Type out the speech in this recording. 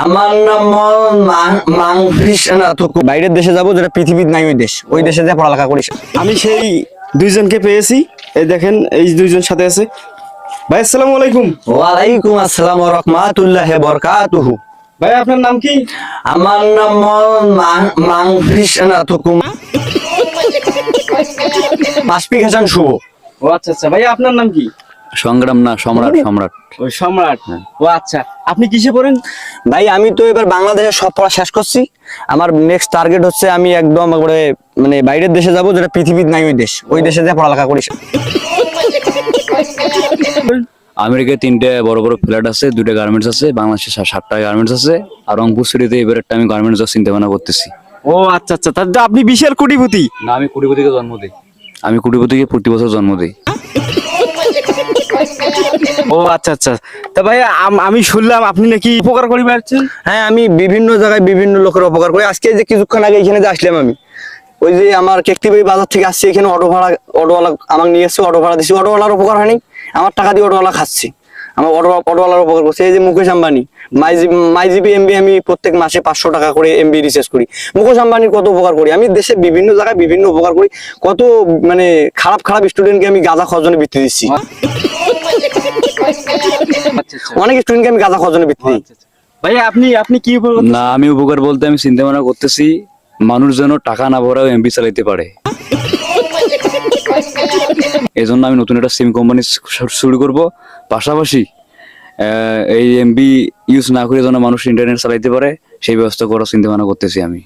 আমার নাম বাইরের দেশে যাবো, যেটা পৃথিবীর নাই ওই দেশ, ওই দেশে যা পড়ালেখা করিস। আমি সেই দুইজনকে পেয়েছি, এই দেখেন এই দুইজন সাথে আছে। ভাই আসসালামু আলাইকুম। ওয়ালাইকুম আসসালাম ওয়া রাহমাতুল্লাহি ওয়া বারাকাতুহু। ভাই আপনার নাম কি? আমার নাম মাসফিক হাসান শুভ। ও আচ্ছা আচ্ছা, ভাই আপনার নাম কি? সংগ্রাম না, সম্রাট। সম্রাট। ওই সম্রাট। ও আচ্ছা, আপনি কিসে পড়েন? ভাই আমি তো এবার বাংলাদেশের সব পড়া শেষ করছি। আমার নেক্সট টার্গেট হচ্ছে আমি একদম একবারে মানে বাইরের দেশে যাব, যেটা পৃথিবীর নাই ওই দেশ, ওই দেশে যা পড়ালেখা করিস। আমেরিকায় 3টে বড় বড় ফ্ল্যাট আছে, 2টা গার্মেন্টস আছে, বাংলাদেশে 7টা গার্মেন্টস আছে, আর রংপুর সিটিতে এবার একটা আমি গার্মেন্টস চিন্তা ভাবনা করতেছি। ও আচ্ছা আচ্ছা, তাহলে তো আপনি বিশাল কোটিপতি। না, আমি কোটিপতিকে জন্ম দিই। আমি কোটিপতিকে প্রতি বছর জন্ম দিই। ও আচ্ছা আচ্ছা, তা ভাই আমি শুনলাম আপনি নাকি উপকার করি বেড়াচ্ছেন। হ্যাঁ, আমি বিভিন্ন জায়গায় বিভিন্ন লোকের উপকার করি। আজকে যে কিছুক্ষণ আগে এখানে যে আসলাম, আমি ওই যে আমার কেকটিবাড়ি বাজার থেকে আসছি, এখানে অটোওয়ালা আমাকে নিয়ে এসছে, অটো ভাড়া দিচ্ছি। অটোওয়ালার উপকার হয়নি, আমার টাকা দিয়ে অটোওয়ালা খাচ্ছি, আমার অটোওয়ালার উপকার করছে। এই যে মুকেশ আম্বানি, মাইজিবি এমবি আমি প্রত্যেক মাসে 500 টাকা করে এমবি রিচার্জ করি। মুকেশ আম্বানির কত উপকার করি আমি, দেশে বিভিন্ন জায়গায় বিভিন্ন উপকার করি। কত মানে খারাপ খারাপ স্টুডেন্টকে আমি গাঁজা খাওয়ার জন্য বৃত্তি দিচ্ছি। অনেক স্টুডেন্টকে আমি গাঁজা খাওয়ার জন্য বৃত্তি দিই। ভাই আপনি কি উপকার করতেছেন? না, আমি উপকার বলতে আমি চিন্তা ভাবনা করতেছি মানুষ যেন টাকা না ভরাও এমবি চালাইতে পারে। এই জন্য আমি নতুন একটা সিম কোম্পানি শুরু করব, পাশাপাশি এই এমবি ইউজ না করে যেন মানুষ ইন্টারনেট চালাইতে পারে সেই ব্যবস্থা করার চিন্তা ভাবনা করতেছি আমি।